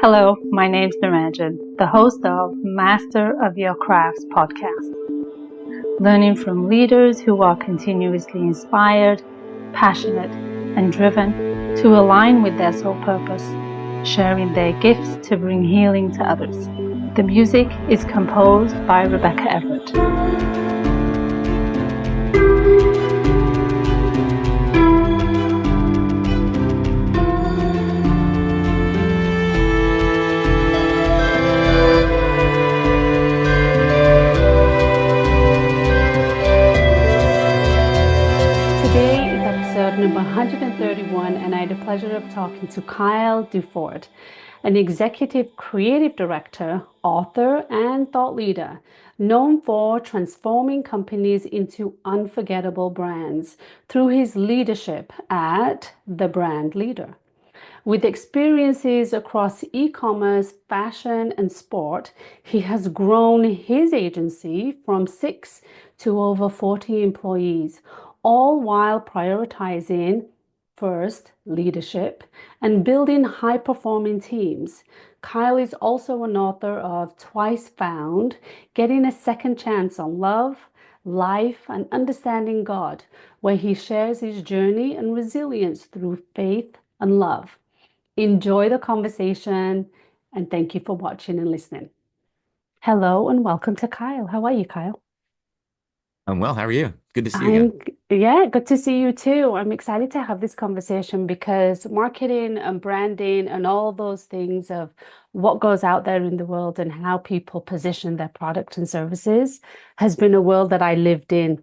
Hello, my name's Niranjan, the host of Master of Your Crafts podcast, learning from leaders who are continuously inspired, passionate, and driven to align with their soul purpose, sharing their gifts to bring healing to others. The music is composed by Rebecca Everett. Episode number 131, and I had the pleasure of talking to Kyle Duford, an executive creative director, author, and thought leader, known for transforming companies into unforgettable brands through his leadership at The Brand Leader. With experiences across e-commerce, fashion, and sport, he has grown his agency from 6 to over 40 employees, all while prioritizing first leadership and building high-performing teams. Kyle is also an author of Twice Found, Getting a Second Chance on Love, Life, and Understanding God, where he shares his journey and resilience through faith and love. Enjoy the conversation, and thank you for watching and listening. Hello and welcome to Kyle. How are you, Kyle? I'm well. How are you? Good to see you again. Yeah, good to see you too. I'm excited to have this conversation because marketing and branding and all those things of what goes out there in the world and how people position their product and services has been a world that I lived in,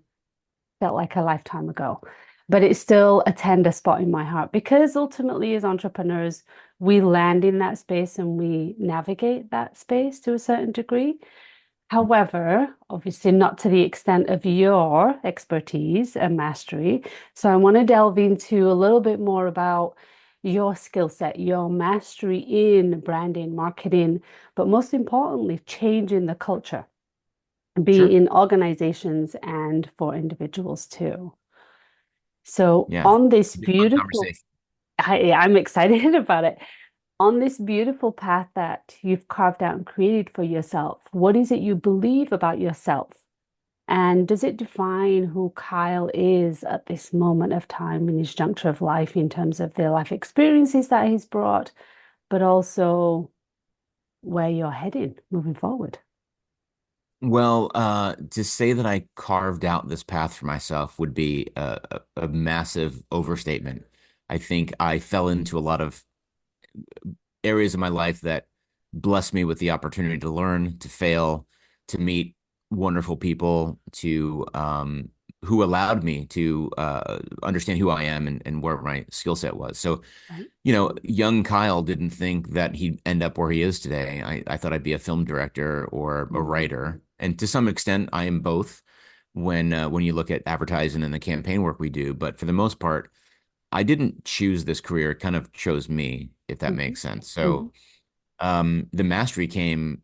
felt like a lifetime ago. But it's still a tender spot in my heart because ultimately, as entrepreneurs, we land in that space and we navigate that space to a certain degree. However, obviously not to the extent of your expertise and mastery. So I want to delve into a little bit more about your skill set, your mastery in branding, marketing, but most importantly, changing the culture, be Sure. in organizations and for individuals too. So Yeah. on this It'll be a fun beautiful, conversation. I'm excited about it. On this beautiful path that you've carved out and created for yourself, what is it you believe about yourself? And does it define who Kyle is at this moment of time in his juncture of life in terms of the life experiences that he's brought, but also where you're heading moving forward? Well, to say that I carved out this path for myself would be a massive overstatement. I think I fell into a lot of areas of my life that blessed me with the opportunity to learn, to fail, to meet wonderful people, to who allowed me to understand who I am and where my skill set was. So Right. young Kyle didn't think that he'd end up where he is today. I thought I'd be a film director or a Mm. writer. And to some extent, I am both when you look at advertising and the campaign work we do. But for the most part, I didn't choose this career. It kind of chose me, if that Mhm. makes sense. Mhm. So the mastery came,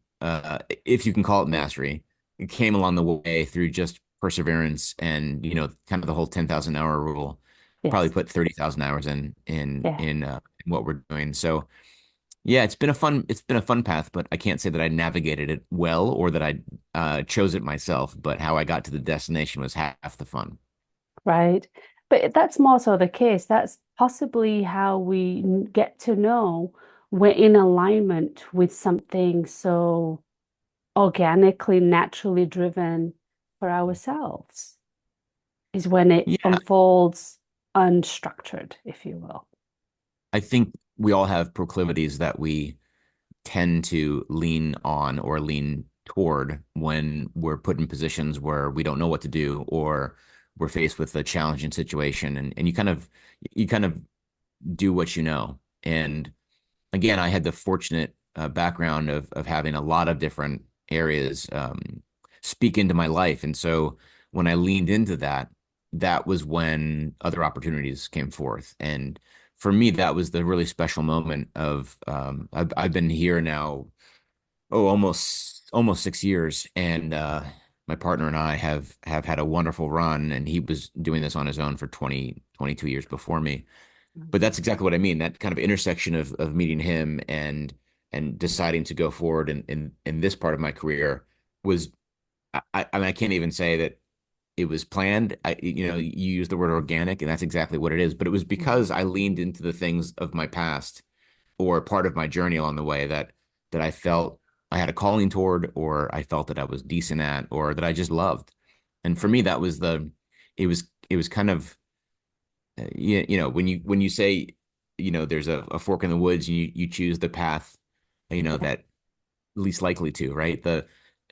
if you can call it mastery, it came along the way through just perseverance and, kind of the whole 10,000 hour rule. Probably Yes. put 30,000 hours in Yeah. in what we're doing. So yeah, it's been a fun path, but I can't say that I navigated it well or that I chose it myself, but how I got to the destination was half the fun. Right. But that's more so the case. That's possibly how we get to know we're in alignment with something so organically, naturally driven for ourselves, is when it Yeah, unfolds unstructured, if you will. I think we all have proclivities that we tend to lean on or lean toward when we're put in positions where we don't know what to do or we're faced with a challenging situation and you kind of do what you know. And again, I had the fortunate background of having a lot of different areas speak into my life. And so when I leaned into that, that was when other opportunities came forth. And for me, that was the really special moment of I've been here now, almost 6 years, and my partner and I have had a wonderful run, and he was doing this on his own for 22 years before me. But that's exactly what I mean. That kind of intersection of meeting him and and deciding to go forward in this part of my career was I mean, I can't even say that it was planned. You use the word organic, and that's exactly what it is. But it was because Mhm. I leaned into the things of my past or part of my journey along the way that I felt I had a calling toward, or I felt that I was decent at, or that I just loved. And for me, that was it was kind of when you say there's a fork in the woods, you choose the path Yeah. that least likely to, right? The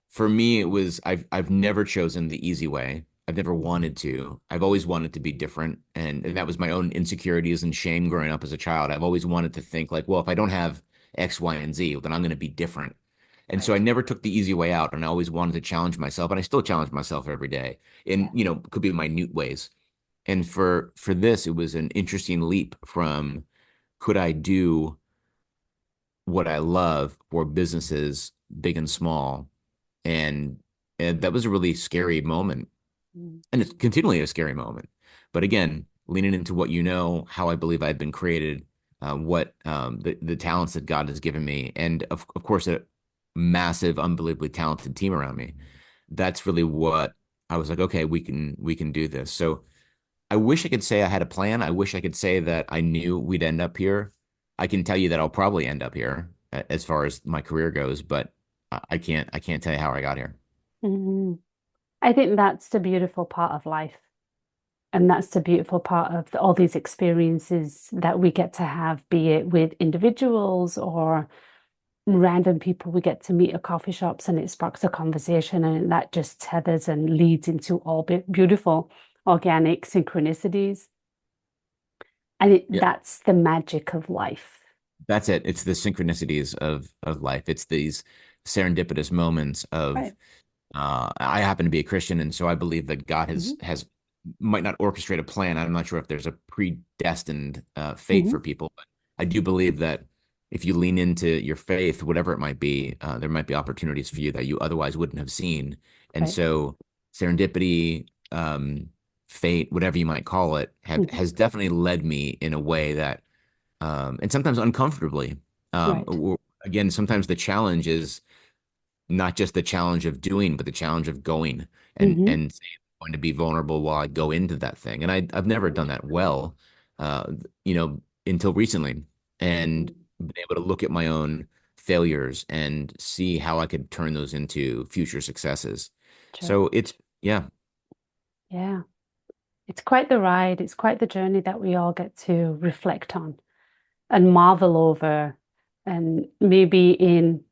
For me, it was I've never chosen the easy way. I've never wanted to. I've always wanted to be different, and that was my own insecurities and shame growing up as a child. I've always wanted to think like, well, if I don't have X, Y, and Z, then I'm going to be different. And so I Right. never took the easy way out, and I always wanted to challenge myself, and I still challenge myself every day in Yeah. could be minute ways. And for this, it was an interesting leap from could I do what I love for businesses big and small, and and that was a really scary moment, Mm. and it's continually a scary moment. But again, leaning into what how I believe I've been created, what the talents that God has given me, and of course a massive, unbelievably talented team around me. That's really what I was like. Okay, we can do this. So I wish I could say I had a plan. I wish I could say that I knew we'd end up here. I can tell you that I'll probably end up here as far as my career goes, but I can't tell you how I got here. Mhm. I think that's the beautiful part of life. And that's the beautiful part of all these experiences that we get to have, be it with individuals or random people we get to meet at coffee shops, and it sparks a conversation, and that just tethers and leads into all beautiful organic synchronicities. I think Yeah, that's the magic of life. that's it. It's the synchronicities of life. It's these serendipitous moments of Right. I happen to be a Christian, and so I believe that God has Hmm. has might not orchestrate a plan. I'm not sure if there's a predestined fate Hmm. for people, but I do believe that if you lean into your faith, whatever it might be, there might be opportunities for you that you otherwise wouldn't have seen. And Right. so serendipity, fate, whatever you might call it, Hmm. has definitely led me in a way that, and sometimes uncomfortably. Right. Again, sometimes the challenge is not just the challenge of doing, but the challenge of going Hmm. and saying I'm going to be vulnerable while I go into that thing. And I've never Right. done that well, until recently, and Mhm. been able to look at my own failures and see how I could turn those into future successes. Sure. So it's yeah, Yeah. It's quite the ride. It's quite the journey that we all get to reflect on and marvel over, and maybe in,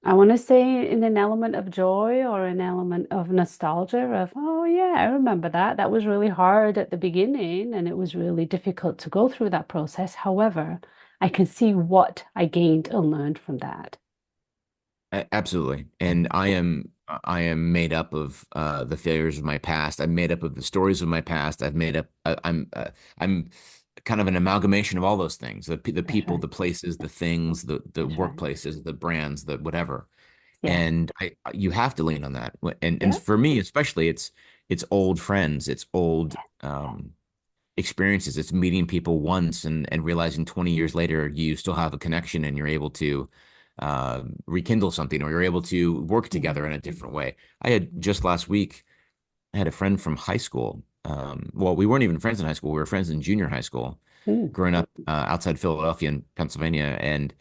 I want to say, in an element of joy or an element of nostalgia of, oh yeah, I remember that. That was really hard at the beginning and it was really difficult to go through that process. However, I can see what I gained and learned from that. absolutely. And I am made up of the failures of my past. I'm made up of the stories of my past. I'm kind of an amalgamation of all those things. The That's people, right. the places, the things, the That's right. workplaces, the brands, the whatever. Yeah. And you have to lean on that. And Yeah. for me especially, it's old friends, it's old experiences. It's meeting people once and realizing 20 years later you still have a connection and you're able to rekindle something, or you're able to work Mhm. together in a different way. I had just last week, I had a friend from high school. Well, we weren't even friends in high school. We were friends in junior high school, Mm. growing up outside Philadelphia in Pennsylvania. And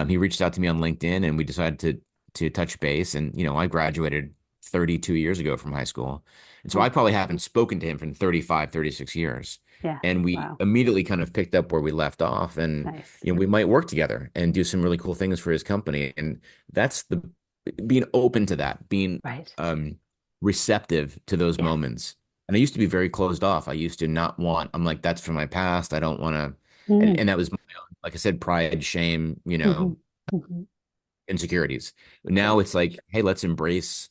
he reached out to me on LinkedIn, and we decided to touch base. And I graduated 32 years ago from high school, and so I Oh, probably haven't spoken to him for 35, 36 years. yeah. And we Wow. immediately kind of picked up where we left off, and Nice. we might work together and do some really cool things for his company. And that's the being open to that, being Right. um, receptive to those Yes. moments. And I used to be very closed off. I used to not want. I'm like, that's from my past. I don't want to. And, Mm. and that was like I said, pride, shame, Hmm. Hmm. insecurities. Now Sure. it's like, hey, let's embrace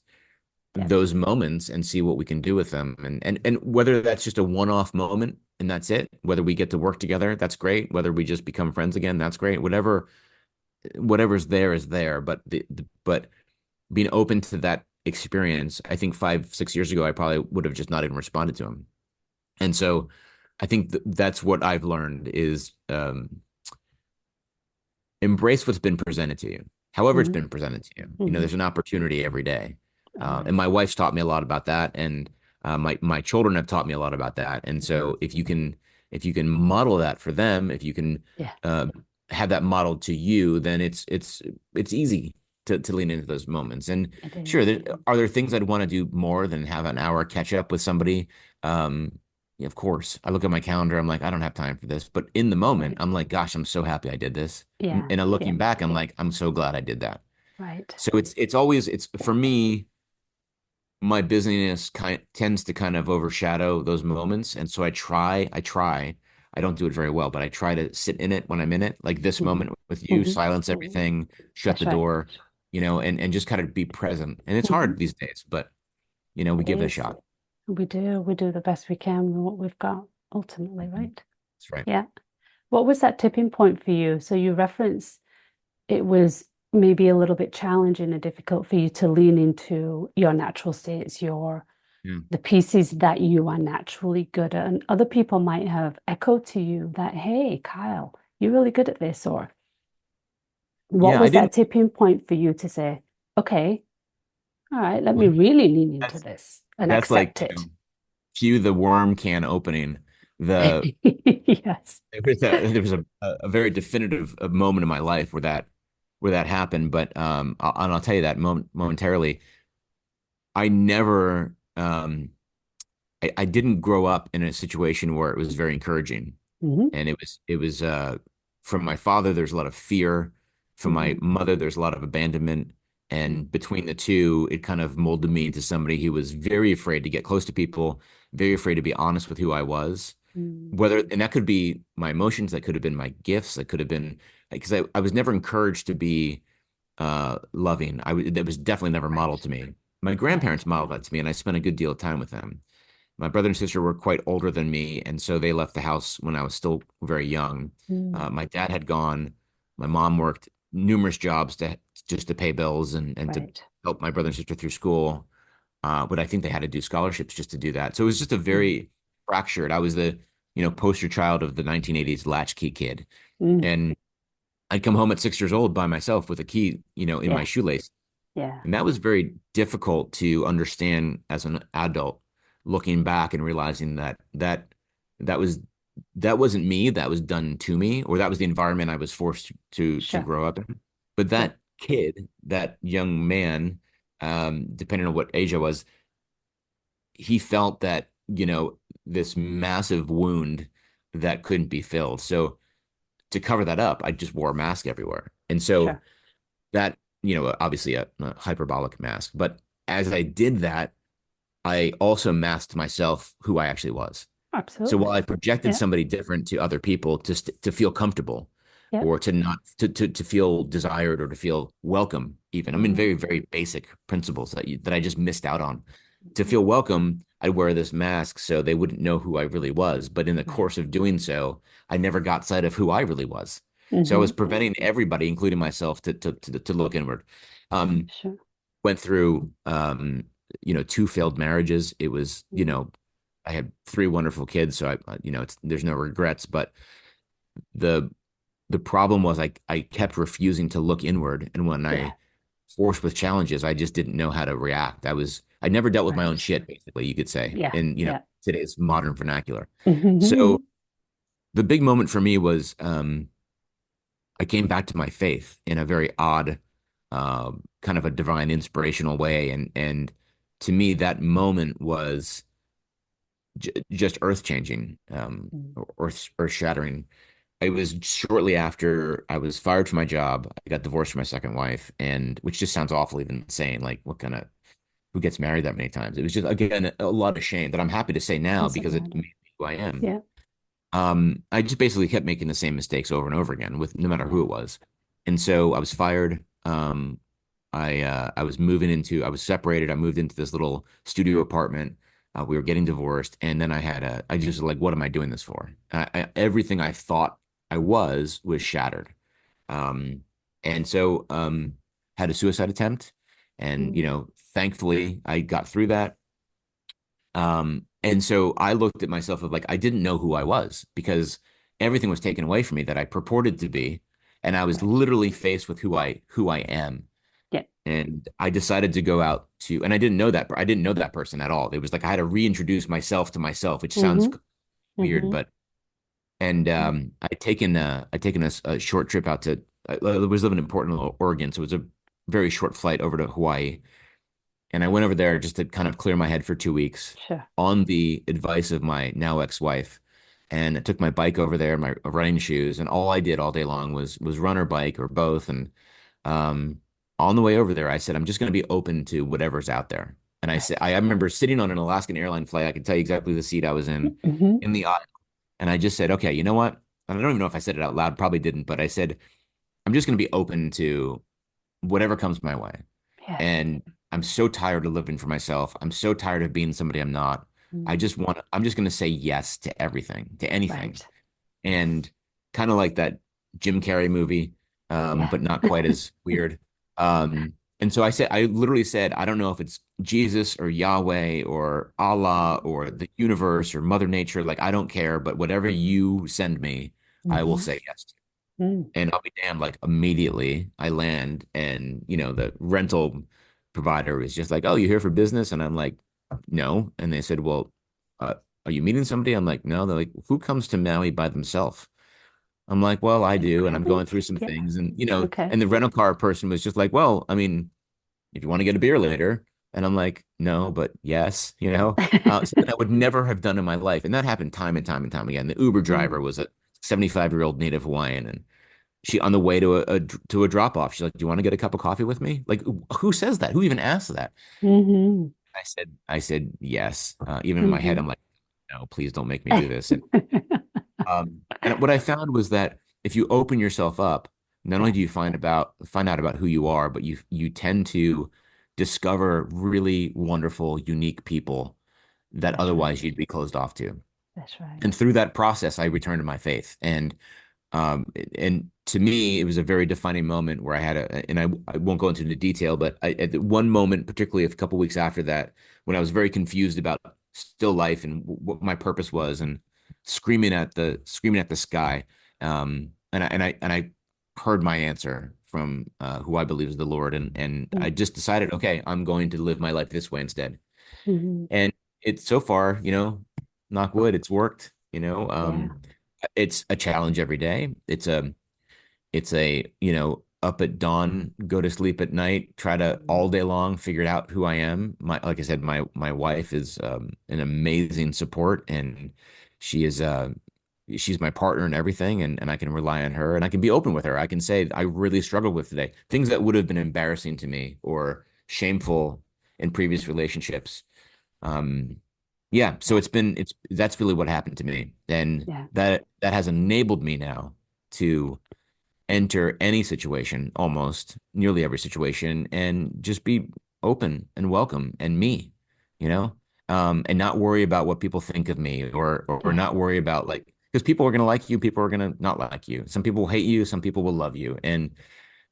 Yes. those moments and see what we can do with them. And whether that's just a one-off moment and that's it, whether we get to work together, that's great. Whether we just become friends again, that's great. Whatever's there is there. But being open to that experience, I think 5, 6 years ago, I probably would have just not even responded to him. And so I think that's what I've learned is embrace what's been presented to you, however it's Mm-hmm. been presented to you. Mm-hmm. There's an opportunity every day. And Always. my wife's taught me a lot about that, and my children have taught me a lot about that. And so if you can model that for them, if you can Yeah, uh, have that modeled to you, then it's easy to lean into those moments. And it sure, is. are there things I'd want to do more than have an hour catch up with somebody? Yeah, of course. I look at my calendar, I'm like, I don't have time for this. But in the moment, Right. I'm like, gosh, I'm so happy I did this. Yeah, And yeah, looking back, I'm like, I'm so glad I did that. right. So it's always it's for me, my busyness tends to kind of overshadow those moments. And so I don't do it very well, but I try to sit in it when I'm in it, like this Mm-hmm. moment with you, Mm-hmm. silence everything, shut That's the right. door, and just kind of be present. And it's Mm-hmm. hard these days, but we It give it a is. shot. We do the best we can with what we've got ultimately, Mhm. right? That's right. Yeah. What was that tipping point for you? So you referenced it was maybe a little bit challenging and difficult for you to lean into your natural states, your Yeah. the pieces that you are naturally good at. And other people might have echoed to you that, hey, Kyle, you're really good at this. Or what Yeah, I was that didn't. tipping point for you to say, okay, all right, let me Let me, really lean into that's this and that's like, accept it? cue the worm can opening. The Yes. there was a very definitive moment in my life where that happened. But and I'll tell you that momentarily. I never I didn't grow up in a situation where it was very encouraging. Hmm. And it was from my father, there's a lot of fear. From my Hmm. mother, there's a lot of abandonment. And between the two, it kind of molded me into somebody who was very afraid to get close to people, very afraid to be honest with who I was. Mm. And that could be my emotions, that could have been my gifts, that could have been because I was never encouraged to be loving. That was definitely never modeled Right. to me. My Right. grandparents modeled that to me, and I spent a good deal of time with them. My brother and sister were quite older than me, and so they left the house when I was still very young. Mm. My dad had gone. My mom worked numerous jobs just to pay bills and to Right. help my brother and sister through school. But I think they had to do scholarships just to do that. So it was just a Mm. very fractured. I was the poster child of the 1980s latchkey kid, Mm. and I'd come home at 6 years old by myself with a key, in my Yeah. shoelace. Yeah. And that was very difficult to understand as an adult, looking back and realizing that was that wasn't me, that was done to me, or that was the environment I was forced to Sure. grow up in. But Sure. that kid, that young man, depending on what age I was, he felt that, this massive wound that couldn't be filled. So to cover that up, I just wore a mask everywhere. And so Sure. that, obviously a hyperbolic mask. But as I did that, I also masked myself who I actually was. So while Absolutely. I projected Yeah. somebody different to other people to feel comfortable Yeah. or to not to feel desired or to feel welcome, even. I mean, Hmm. very, very basic principles that I just missed out on. To feel welcome, I'd wear this mask so they wouldn't know who I really was. But in the Right. course of doing so, I never got sight of who I really was. So I Hmm. was preventing everybody, including myself, to look inward. Um, Sure. Went through two failed marriages. It was, Mm. I had three wonderful kids, so there's no regrets. But the the problem was I kept refusing to look inward, and when Yeah. I forced with challenges, I just didn't know how to react. I never dealt with my own Right. shit, basically, you could say, Yeah. in Yeah. today's modern vernacular. Hmm. So the big moment for me was I came back to my faith in a very odd, kind of a divine inspirational way, and to me that moment was just earth changing, or earth shattering. It was shortly after I was fired from my job. I got divorced from my second wife, and which just sounds awful even saying, like, what kind of who gets married that many times? It was just, again, a lot of shame that I'm happy to say now That's all because it right. made me who I am. Yeah. I just basically kept making the same mistakes over and over again with no matter who Yeah. it was. And so I was fired. I was separated. I moved into this little studio apartment. We were getting divorced. And then I just like, what am I doing this for? Everything I thought I was shattered. Um, and so, had a suicide attempt, and, Mm. thankfully I got through that. And so I looked at myself of like, I didn't know who I was because everything was taken away from me that I purported to be. and I was Right. literally faced with who I am. Yeah. And I decided to go out to, and I didn't know that person at all. It was like I had to reintroduce myself to myself, which sounds Mm-hmm. weird, Mm-hmm. but and I'd taken a short trip out to I was living in Portland, Oregon, so it was a very short flight over to Hawaii. And I went over there just to kind of clear my head for 2 weeks Sure. on the advice of my now ex-wife. And I took my bike over there, my running shoes, and all I did all day long was run or bike or both. And um, on the way over there, I said, I'm just going to be open to whatever's out there. And I said, Right. I remember sitting on an Alaskan airline flight. I can tell you exactly the seat I was Mm-hmm. in the aisle. And I just said, okay, you know what? And I don't even know if I said it out loud, probably didn't, but I said, I'm just going to be open to whatever comes my way. Yes. And I'm so tired of living for myself. I'm so tired of being somebody I'm not. Mm. I'm just going to say yes to everything, to anything. Right. And kind of like that Jim Carrey movie, Yeah. but not quite as weird. And so I literally said, I don't know if it's Jesus or Yahweh or Allah or the universe or Mother Nature. Like, I don't care, but whatever you send me, I will Mm-hmm. say yes to. Mm. And I'll be damned, like immediately I land and the rental provider was just like, "Oh, you here for business?" And I'm like, "No." And they said, "Well, are you meeting somebody?" I'm like, "No." They're like, "Who comes to Maui by themselves?" I'm like, "Well, I do." And I'm Really? going through some Yeah. things and Okay. and the rental car person was just like, "Well, I mean, if you want to get a beer later." And I'm like, "No, but yes." Something I would never have done in my life. And that happened time and time and time again. The Uber driver Mm. was a 75-year-old native Hawaiian, and she on the way to a drop off, she's like, "Do you want to get a cup of coffee with me?" Like, who says that? Who even asks that? Mm-hmm. I said yes. Even in my head, Mm-hmm. I'm like, no, please don't make me do this. And what I found was that if you open yourself up, not only Yeah. do you find out about who you are, but you tend to discover really wonderful, unique people that That's right. otherwise you'd be closed off to. That's right. And through that process, I returned to my faith. And to me, it was a very defining moment where and I won't go into the detail, but at one moment, particularly a couple weeks after that, when I was very confused about still life and what my purpose was, and screaming at the sky, and I heard my answer from who I believe is the Lord, and I Mm. just decided, okay, I'm going to live my life this way instead. Mm-hmm. And it's so far, knock wood, it's worked. Yeah. It's a challenge every day. It's a up at dawn, go to sleep at night, try to Mm. all day long figure out who I am. Like I said, my wife is an amazing support, and she is she's my partner in everything, and I can rely on her, and I can be open with her. I can say I really struggled with today, things that would have been embarrassing to me or shameful in previous relationships. Um, yeah, so Yeah. that's really what happened to me, and Yeah. that has enabled me now to enter any situation, almost nearly every situation, and just be open and welcome and me, you know, and not worry about what people think of me, or Yeah. not worry about, like, because people are going to like you, people are going to not like you. Some people will hate you, some people will love you, and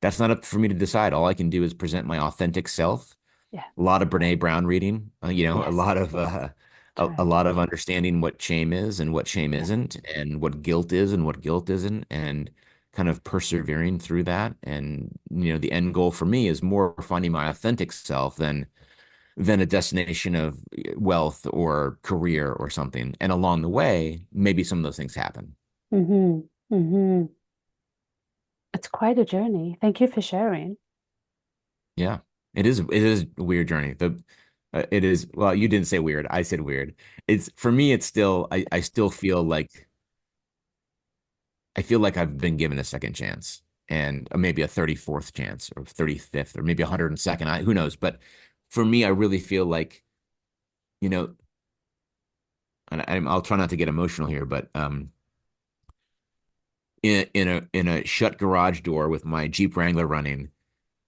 that's not up for me to decide. All I can do is present my authentic self. Yeah. A lot of Brene Brown reading, a Yes. lot of That's a right. lot of understanding what shame is and what shame Yeah. isn't, and what guilt is and what guilt isn't, and kind of persevering through that. And the end goal for me is more finding my authentic self than a destination of wealth or career or something. And along the way, maybe some of those things happen. Mm-hmm. Mm-hmm. It's quite a journey. Thank you for sharing. Yeah, it is a weird journey. It is, well, you didn't say weird. I said weird. It's for me, it's still, I still feel like I've been given a second chance, and maybe a 34th chance or 35th or maybe 102nd. Who knows? But for me, I really feel like, you know, and I'll try not to get emotional here, but in a shut garage door with my Jeep Wrangler running,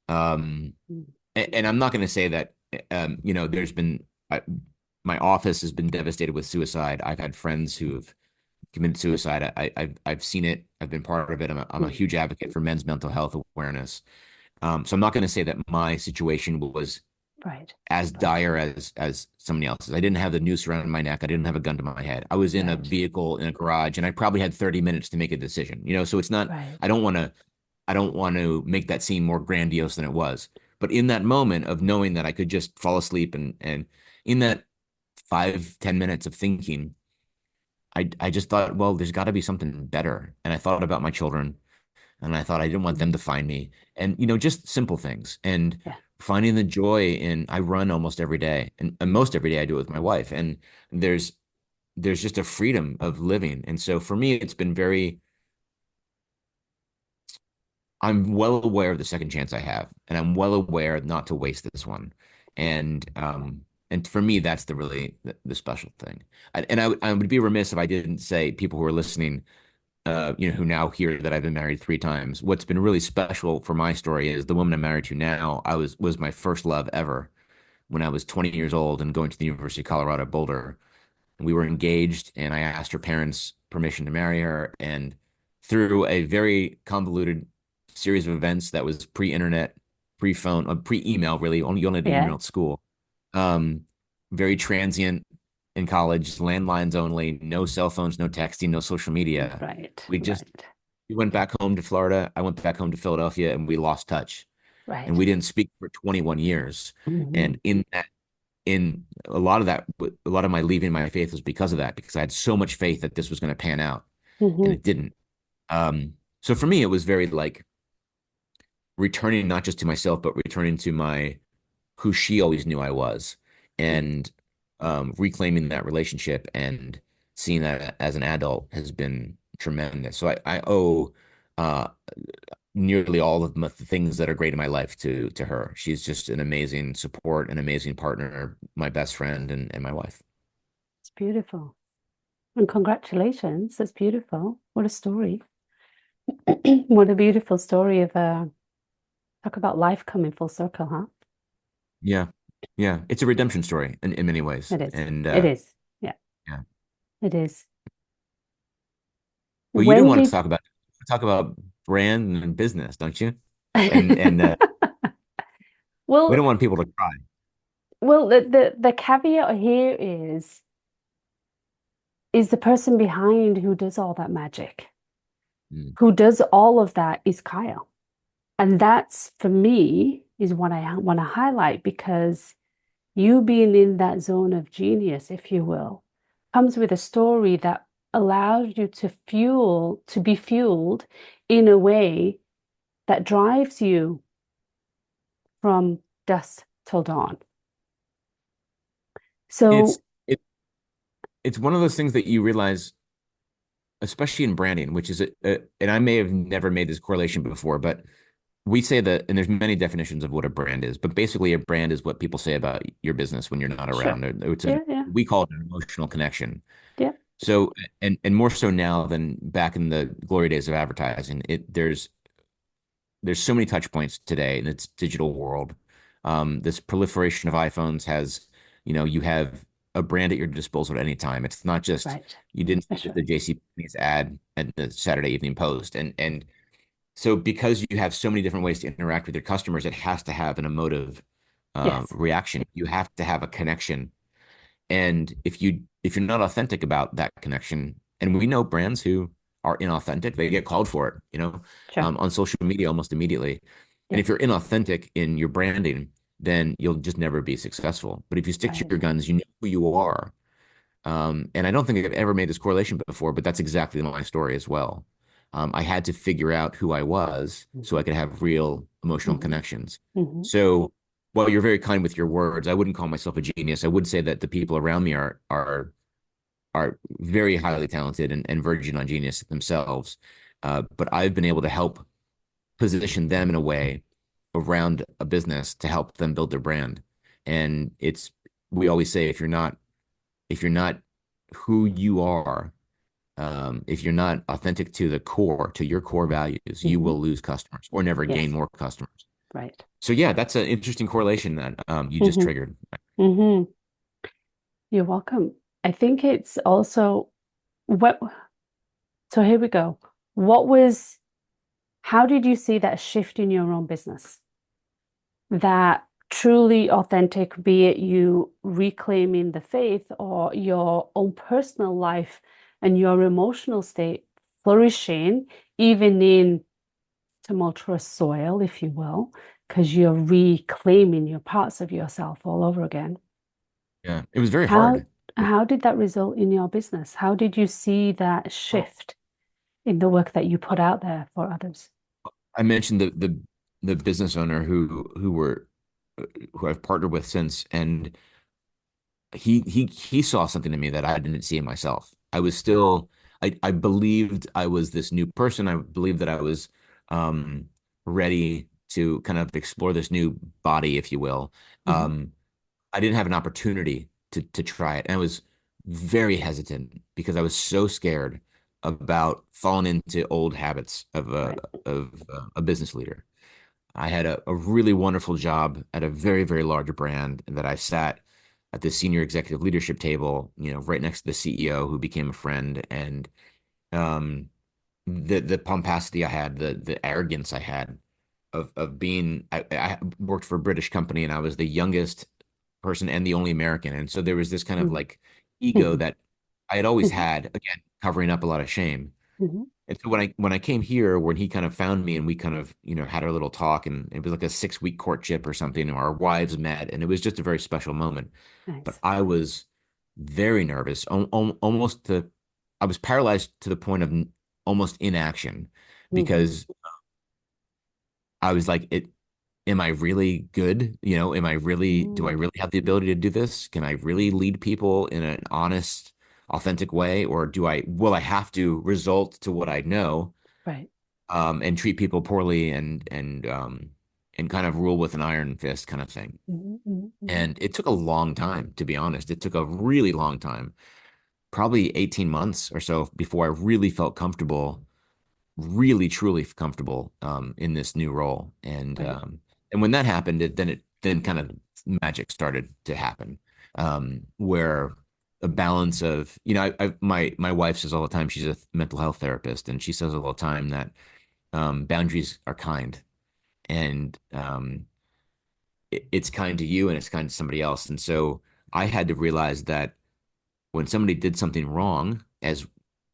um, Mm. and I'm not going to say that, there's been, my office has been devastated with suicide. I've had friends who have committed suicide. I've seen it. I've been part of it. I'm a Mm. huge advocate for men's mental health awareness. So I'm not going to say that my situation was Right. as dire as somebody else's. I didn't have the noose around my neck. I didn't have a gun to my head. I was in a Right. vehicle in a garage, and I probably had 30 minutes to make a decision. So it's not. Right. I don't want to. I don't want to make that seem more grandiose than it was. But in that moment of knowing that I could just fall asleep and in that 5, 10 minutes of thinking, I just thought, well, there's got to be something better. And I thought about my children and I thought I didn't want them Mhm. to find me. And, just simple things and Yeah. finding the joy in I run almost every day and Mm. most every day I do it with my wife. And there's there's just a freedom of living. And so for me, it's been very I'm well aware of the second chance I have, and I'm well aware not to waste this one. And for me, that's the special thing. I would be remiss if I didn't say people who are listening, who now hear that I've been married 3 times. What's been really special for my story is the woman I'm married to now. I was my first love ever when I was 20 years old and going to the University of Colorado Boulder. We were engaged, and I asked her parents permission to marry her. And through a very convoluted series of events that was pre-internet, pre-phone, pre-email, really, you only had email Yeah. at school. Um, Very transient in college, landlines only, no cell phones, no texting, no social media. Right. We just Right. we went back home to Florida. I went back home to Philadelphia, and we lost touch. And Right. we didn't speak for 21 years. Hmm. And in a lot of that, a lot of my leaving my faith was because of that, because I had so much faith that this was going to pan out, and Hmm. it didn't. So for me, it was very like returning not just to myself, but returning to my who she always knew I was, and reclaiming that relationship and seeing that as an adult has been tremendous. So I owe uh, nearly all of the things that are great in my life to her. She's just an amazing support, an amazing partner, my best friend, and my wife. It's beautiful. And congratulations. That's beautiful. What a story. What a beautiful story of talk about life coming full circle, huh? Yeah. Yeah. It's a redemption story in many ways. It is. And It is. Yeah, yeah. it is. But you do When want to did talk about brand and business, don't you? And we well, don't want people to cry. the caveat here is the person behind who does all that magic, Mm. who does all of that is Kyle. And that's for me is what I want to highlight because you being in that zone of genius, if you will, comes with a story that allows you to be fueled in a way that drives you from dusk till dawn. It's So, it it's one of those things that you realize, especially in branding, which is and I may have never made this correlation before, but we say that, and there's many definitions of what a brand is, but basically a brand is what people say about your business when you're not sure. around. Yeah, yeah, We call it an emotional connection. yeah. So, and more so now than back in the glory days of advertising, there's so many touch points today in its digital world. This proliferation of iPhones has, you have a brand at your disposal at any time. It's not just Right. you didn't see That's just the right. JCPenney's ad at the Saturday Evening Post, and so because you have so many different ways to interact with your customers, it has to have an emotive Yes. reaction. You have to have a connection, and if you're not authentic about that connection, and we know brands who are inauthentic, they get called for it, Sure. on social media almost immediately. And Yep. if you're inauthentic in your branding, then you'll just never be successful. But if you stick to Right. your guns, you know who you are. And I don't think I've ever made this correlation before, but that's exactly my story as well. I had to figure out who I was so Hmm. I could have real emotional Hmm. connections. Hmm. So while you're very kind with your words, I wouldn't call myself a genius. I would say that the people around me are very highly talented and verging on genius themselves. But I've been able to help position them in a way around a business to help them build their brand. And we always say if you're not who you are, if you're not authentic to to your core values, you Hmm. will lose customers or never gain Yes. more customers. Right. So yeah, that's an interesting correlation that you just Hmm. triggered. Hmm. You're welcome. I think it's also what, so here we go. What was, how did you see that shift in your own business? That truly authentic, be it you reclaiming the faith or your own personal life and your emotional state flourishing, even in tumultuous soil, if you will, because you're reclaiming your parts of yourself all over again. Yeah, it was very How hard. how did that result in your business? How did you see that shift in the work that you put out there for others? I mentioned the business owner who I've partnered with since, and he saw something in me that I didn't see in myself. I believed I was this new person. I believed that I was um ready to kind of explore this new body, if you will. Hmm. Um, I didn't have an opportunity to try it. And I was very hesitant because I was so scared about falling into old habits Right. of a business leader. I had a really wonderful job at a very, very large brand that I sat at the senior executive leadership table, right next to the CEO who became a friend. And um, the pomposity I had, the arrogance I had of being, I worked for a British company and I was the youngest person and the only American. And so there was this kind of Mhm. like ego that I had always Mhm. had, again, covering up a lot of shame. Mhm. And so when I came here, when he kind of found me and we kind of, had our little talk, and it was like a 6 week courtship or something, and our wives met, and it was just a very special moment. But Nice. I was very nervous, I was paralyzed to the point of almost inaction Mhm. because I was like, am I really good? Do I Mm. really have the ability to do this? Can I really lead people in an honest, authentic way? Or will I have to result to what I know, Right. and treat people poorly and kind of rule with an iron fist kind of thing? Mhm. Mhm. Mhm. And it took a long time, to be honest. It took a really long time, probably 18 months or so before I really felt comfortable, really truly comfortable in this new role. Right. And when that happened, then kind of magic started to happen, where a balance of, my wife says all the time, she's a mental health therapist, and she says all the time that boundaries are kind, and it's kind to you and it's kind to somebody else. And so I had to realize that when somebody did something wrong, as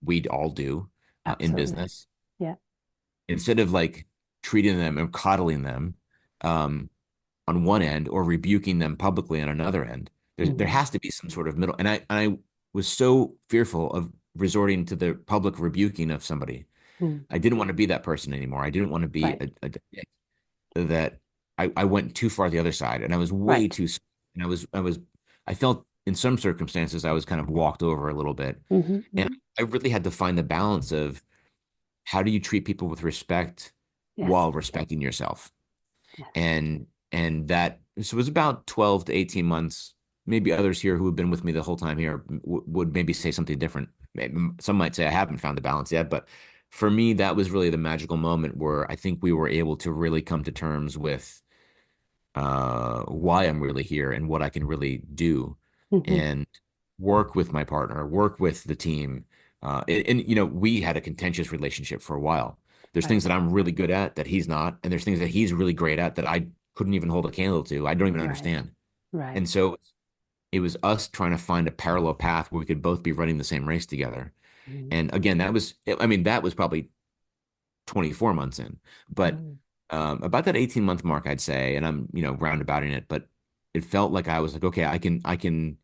we'd all do in Absolutely. business, Yeah. instead of like treating them and coddling them um, on one end or rebuking them publicly on another end, there Mhm. has to be some sort of middle. And I was so fearful of resorting to the public rebuking of somebody. Mm. I didn't want to be that person anymore. I didn't want to be Right. a dick that I went too far the other side, and I was way Right. too. And I felt in some circumstances I was kind of walked over a little bit, Mhm. and Mhm. I really had to find the balance of how do you treat people with respect Yes. while respecting yourself. Yes. And that, so it was about 12 to 18 months. Maybe others here who have been with me the whole time here would maybe say something different. Some might say I haven't found the balance yet, but for me that was really the magical moment where I think we were able to really come to terms with why I'm really here and what I can really do, Mhm. and work with my partner, work with the team. We had a contentious relationship for a while. There's Right. things that I'm really good at that he's not, and there's things that he's really great at that I couldn't even hold a candle to. I don't even Right. understand. Right. And so it was us trying to find a parallel path where we could both be running the same race together. Mhm. And again, that was probably 24 months in, but Mm. about that 18-month mark, I'd say, and I'm, roundabouting it, but it felt like I was like, okay, I can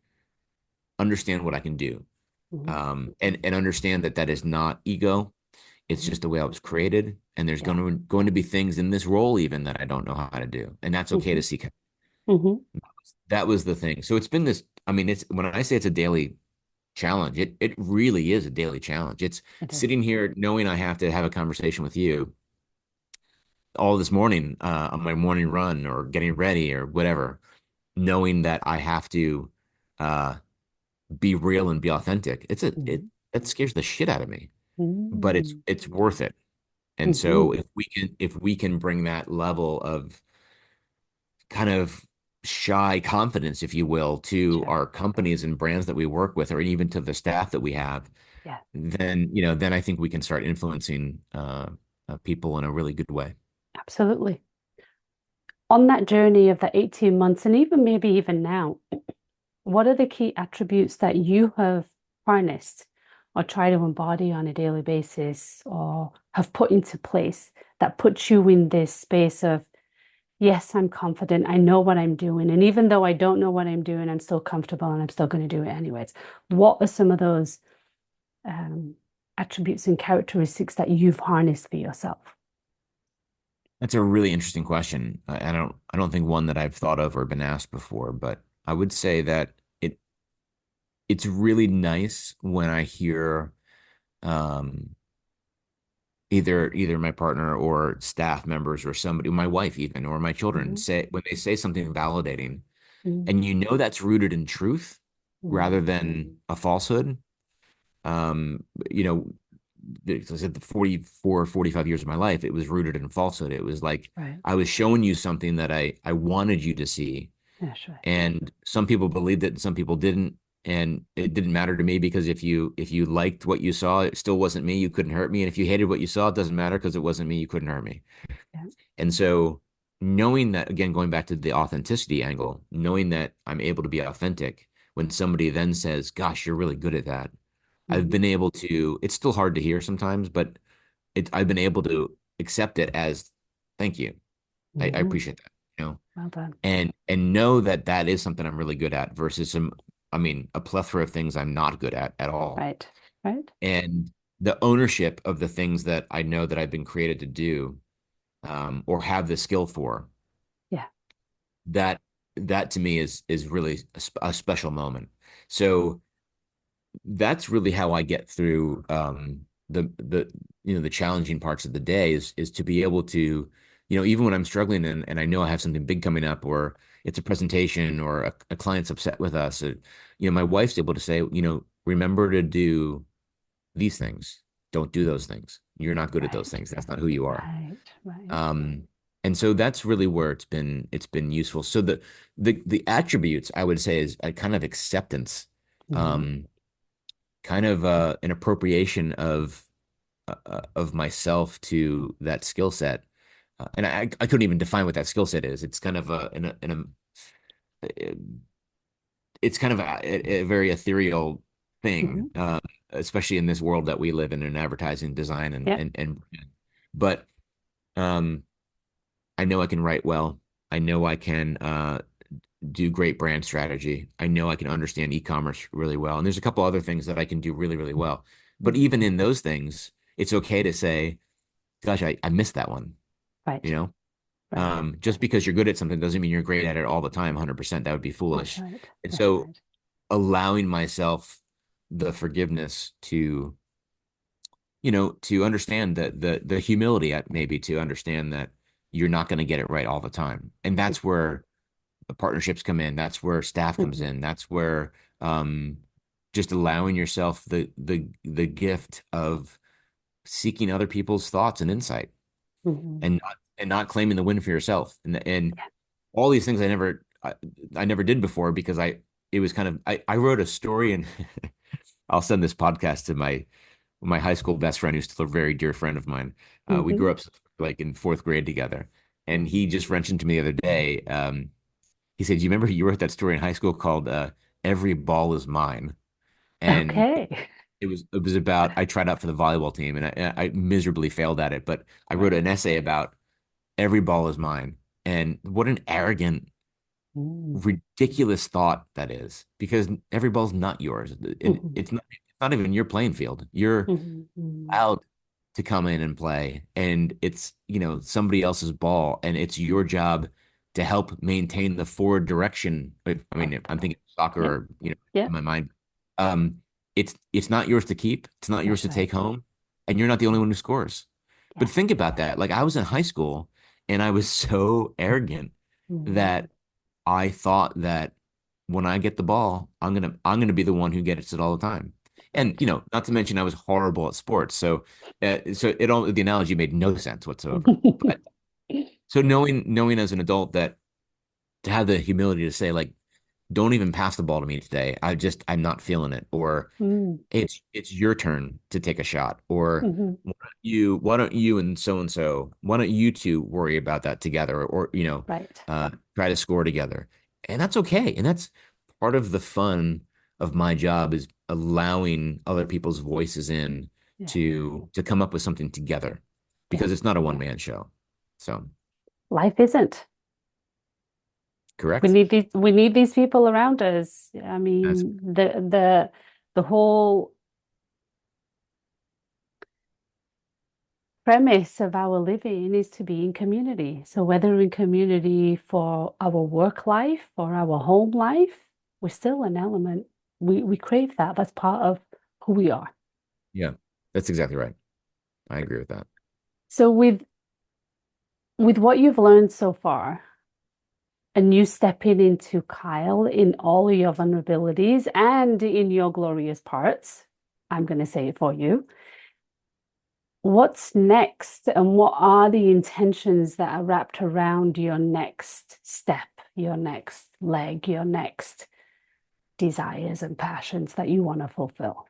understand what I can do, Mhm. and understand that that is not ego. It's Mhm. just the way I was created, and there's Yeah. going to be things in this role even that I don't know how to do, and that's okay to Mhm. seek help. Mhm. That was the thing. So it's been this. I mean, it's when I say it's a daily challenge, it really is a daily challenge. It's It is. sitting here knowing I have to have a conversation with you all this morning on my morning run or getting ready or whatever, knowing that I have to uh, be real and be authentic. Mhm. It scares the shit out of me, but Mm. it's worth it. And so Mhm. if we can bring that level of kind of shy confidence, if you will, to Sure. our companies and brands that we work with, or even to the staff that we have, Yeah. then I think we can start influencing people in a really good way. Absolutely. On that journey of the 18 months, and even maybe even now, what are the key attributes that you have harnessed or try to embody on a daily basis or have put into place that puts you in this space of, yes, I'm confident. I know what I'm doing. And even though I don't know what I'm doing, I'm still comfortable and I'm still going to do it anyways. What are some of those um, attributes and characteristics that you've harnessed for yourself? That's a really interesting question. I don't think one that I've thought of or been asked before, but I would say that it's really nice when I hear um, either my partner or staff members or somebody, my wife even, or my children Mhm, say when they say something validating, mhm, and you know that's rooted in truth mhm, rather than a falsehood. Um, you know, I said the 44, 45 years of my life, it was rooted in falsehood. It was like right. I was showing you something that I wanted you to see. That's right. And some people believed it and some people didn't. And it didn't matter to me because if you liked what you saw, it still wasn't me. You couldn't hurt me. And if you hated what you saw, it doesn't matter because it wasn't me. You couldn't hurt me. Yeah. And so knowing that, again, going back to the authenticity angle, knowing that I'm able to be authentic when somebody then says, gosh, you're really good at that. I've Mhm, been able to, it's still hard to hear sometimes, but I've been able to accept it as thank you. I mhm. appreciate that, Well done. and know that that is something I'm really good at versus I mean, a plethora of things I'm not good at all. Right. Right. And the ownership of the things that I know that I've been created to do, or have the skill for, Yeah. that that to me is really a special moment. So that's really how I get through the the challenging parts of the day is to be able to, even when I'm struggling and I know I have something big coming up or it's a presentation or a client's upset with us, my wife's able to say, remember to do these things. Don't do those things. You're not good at those Right. things. That's not who you are. Right. Right. Um, and so that's really where it's been useful. So the attributes I would say is a kind of acceptance. Mhm, Um, Kind of an appropriation of myself to that skill set. And I couldn't even define what that skill set is. It's kind of it's kind of a very ethereal mhm. thing, especially in this world that we live in advertising, design, Yeah. and but um, I know I can write well. I know I can do great brand strategy. I know I can understand e-commerce really well. And there's a couple other things that I can do really, really well. But Mhm. even in those things, it's okay to say, gosh, I missed that one, you Right. know? Right. Just because you're good at something doesn't mean you're great at it all the time, 100%. That would be That's foolish. right. And That's so right. allowing myself the forgiveness to, to understand the humility maybe to understand that you're not going to get it right all the time. And that's where the partnerships come in. That's where staff comes Mhm, in. That's where um, just allowing yourself the gift of seeking other people's thoughts and insight, mhm. and not claiming the win for yourself. And Yeah. all these things I never did before because it was kind of I wrote a story, and I'll send this podcast to my high school best friend who's still a very dear friend of mine. We Mhm, grew up like in fourth grade together, and he mhm. just mentioned to me the other day. He said, "Do you remember you wrote that story in high school called Every Ball Is Mine?" And Okay. it was about I tried out for the volleyball team and I miserably failed at it, but I wrote Right. an essay about every ball is mine. And what an arrogant, Mm. ridiculous thought that is, because every ball's not yours. And Mhm, it's not even your playing field. You're mhm, mhm. allowed to come in and play, and it's somebody else's ball, and it's your job to help maintain the forward direction. I mean, Right. I'm thinking soccer, Yeah. or Yeah. in my mind. um it's not yours to keep, it's not yours That's to right. take home, and you're not the only Mhm. one who scores. But Yeah. think about that. Like, I was in high school and I was so arrogant Mhm. that I thought that when I get the ball, I'm gonna be the one who gets it all the time. And Right. not to mention I was horrible at sports. So it all the analogy made no sense whatsoever. But so knowing as an adult that to have the humility to say, like, don't even pass the ball to me today. I'm not feeling it. Or Mm. it's your turn to take a shot. Or Mhm. why don't you and so why don't you two worry about that together, or Right. try to score together. And that's okay. And that's part of the fun of my job, is allowing other people's voices in Yeah. to come up with something together. Yeah. because it's not a one-man show. So, Life isn't. correct. We need these people around us. I That's mean, the whole premise of our living is to be in community. So whether in community for our work life or our home life, we're still an element. We crave that. That's part of who we are. yeah, that's exactly right. I agree with that. So with what you've learned so far, and you stepping into Kyle in all of your vulnerabilities and in your glorious parts, I'm going to say it for you. What's next, and what are the intentions that are wrapped around your next step, your next leg, your next desires and passions that you want to fulfill?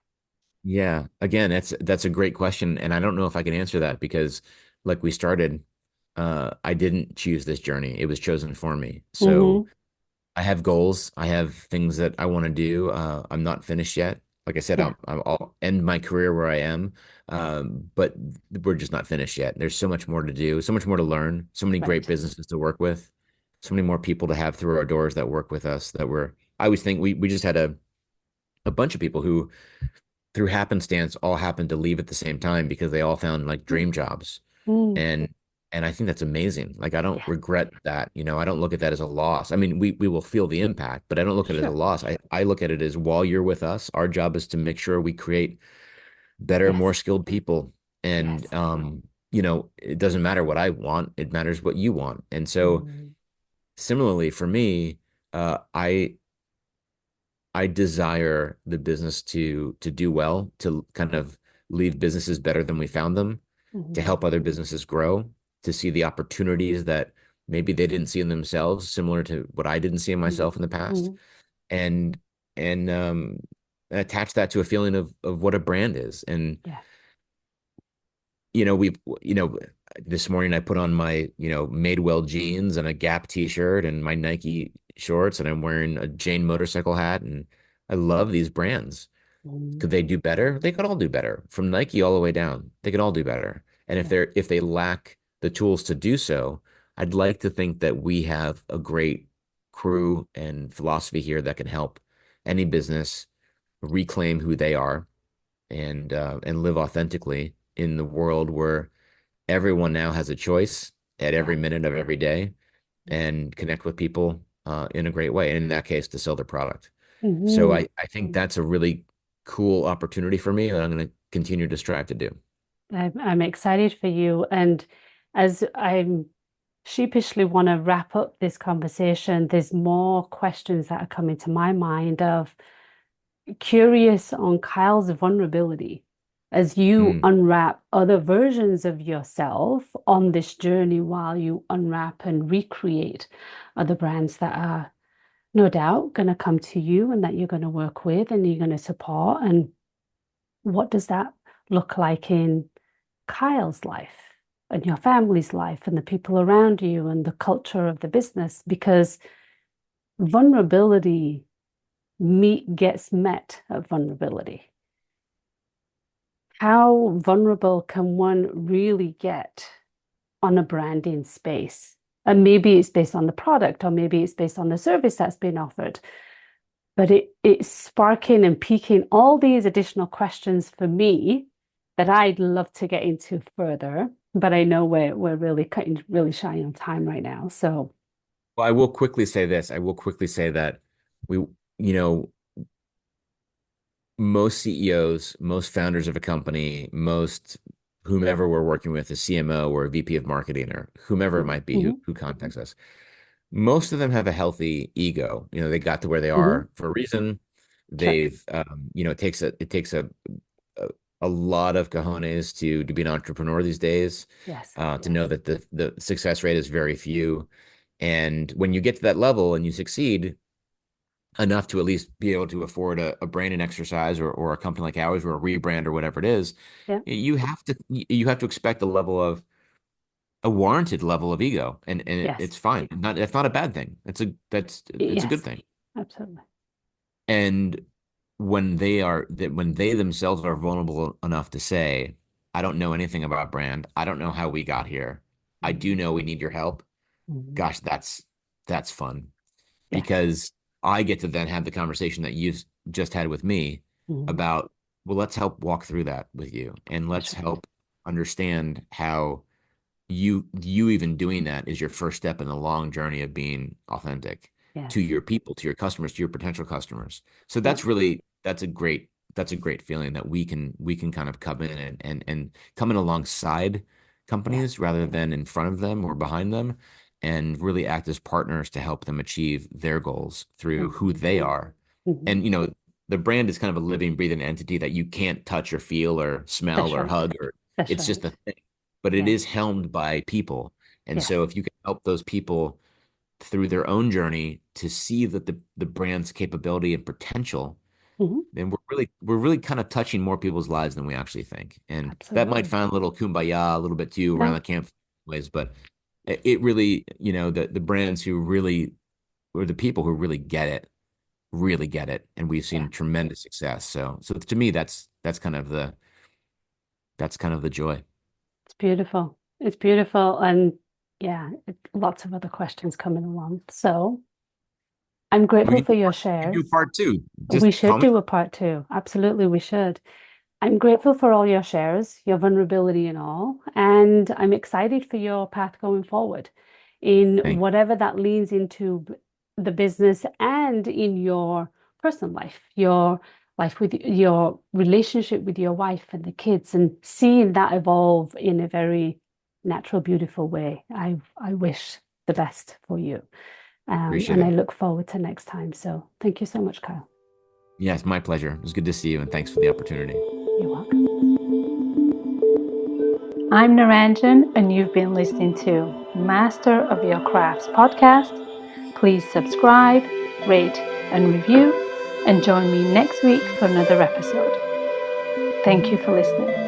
Yeah, again, that's a great question, and I don't know if I can answer that because, like we started, I didn't choose this journey; it was chosen for me. So Mm-hmm. I have goals. I have things that I want to do. I'm not finished yet. Like I said, Yeah, I'll end my career where I am, but we're just not finished yet. There's so much more to do, so much more to learn, so many great right. businesses to work with, so many more people to have through our doors that work with us. That we're, I always think we just had a bunch of people who, through happenstance, all happened to leave at the same time because they all found like dream jobs, Mm, and I think that's amazing. Like I don't yeah, regret that. I don't look at that as a loss. I mean, we will feel the impact, but I don't look at it as a sure. loss. I look at it as while you're with us, our job is to make sure we create better, more Yes, skilled people. And yes. it doesn't matter what I want, it matters what you want. And so Mm, similarly for me, I desire the business to do well, to kind of leave businesses better than we found them, to mhm, help other businesses grow, to see the opportunities that maybe they didn't see in themselves, similar to what I didn't see in mm, myself in the past, mm, and and attach that to a feeling of what a brand is. And yeah. we've this morning I put on my Madewell jeans and a Gap t-shirt and my Nike shorts, and I'm wearing a Jane motorcycle hat, and I love these brands. Mm, Could they do better? They could all do better, from Nike all the way down. They could all do better. And yeah. if they lack the tools to do so, I'd like to think that we have a great crew and philosophy here that can help any business reclaim who they are, and live authentically in the world where everyone now has a choice at Yeah. every minute of every day, and connect with people in a great way. And in that case, to sell their product. So Hmm. I think that's a really cool opportunity for me that I'm going to continue to strive to do. I'm excited for you. And as I'm sheepishly want to wrap up this conversation, there's more questions that are coming to my mind of curious on Kyle's vulnerability as you Mm. unwrap other versions of yourself on this journey while you unwrap and recreate other brands that are no doubt going to come to you and that you're going to work with and you're going to support. And what does that look like in Kyle's life and your family's life and the people around you and the culture of the business? Because vulnerability gets met at vulnerability. How vulnerable can one really get on a branding space? And maybe it's based on the product, or maybe it's based on the service that's been offered. But it's sparking and piquing all these additional questions for me that I'd love to get into further. But I know we're really cutting really shy on time right now. So, Well, I will quickly say this. I will quickly say that we, you know, most CEOs, most founders of a company, most whomever we're working with, a CMO or a VP of marketing or whomever it might be who, mhm, who contacts us, most of them have a healthy ego. They got to where they mhm, are for a reason. sure. It takes a a lot of cojones to be an entrepreneur these days, Yes, to know that the success rate is very few. And when you get to that level and you succeed enough to at least be able to afford a branding exercise, or a company like ours or a rebrand or whatever it is, yeah, you have to expect a warranted level of ego, and yes, it's fine. That's not a bad thing. It's a good yes, thing. absolutely. And when they themselves are vulnerable enough to say, I don't know anything about brand. I don't know how we got here. I do Mm. know we need your help. Mm. Gosh, that's fun Yes. because I get to then have the conversation that you just had with me Mm. about, well, let's help walk through that with you and let's That's right. help understand how you even doing that is your first step in the long journey of being authentic to Yes. your people, to your customers, to your potential customers. So Yeah. that's a great feeling that we can kind of come in and come in alongside Yeah. companies rather than in front of them or behind them, and really act as partners to help them achieve their goals through who Mm. they are. Mm. And the brand is kind of a living, breathing entity that you can't touch or feel or smell That's or right. hug, or That's it's just right. a thing, but it Yes. is helmed by people. And Yes. so if you can help those people through their own journey to see that the brand's capability and potential, Hmm. then we're really kind of touching more people's lives than we actually think. And that might Absolutely. sound a little kumbaya, a little bit too around No. the camp ways, but it really, the brands who really, or the people who really get it, and we've Yeah. seen tremendous success. So to me, that's kind of the joy. It's beautiful. It's beautiful. And yeah, lots of other questions coming along. So I'm We grateful can for do your part, we can do shares. part two. We Just should call me. do a part two. Absolutely, we should. I'm grateful for all your shares, your vulnerability and all, and I'm excited for your path going forward in Thank whatever that leans into the business and in your personal life, your life with your relationship with your wife and the kids, and seeing that evolve in a very natural, beautiful way. I wish the best for you, Appreciate and I it. look forward to next time. So thank you so much, Kyle. Yes, my pleasure. It was good to see you, and thanks for the opportunity. You're welcome. I'm Naranjan, and you've been listening to Master of Your Crafts podcast. Please subscribe, rate, and review, and join me next week for another episode. Thank you for listening.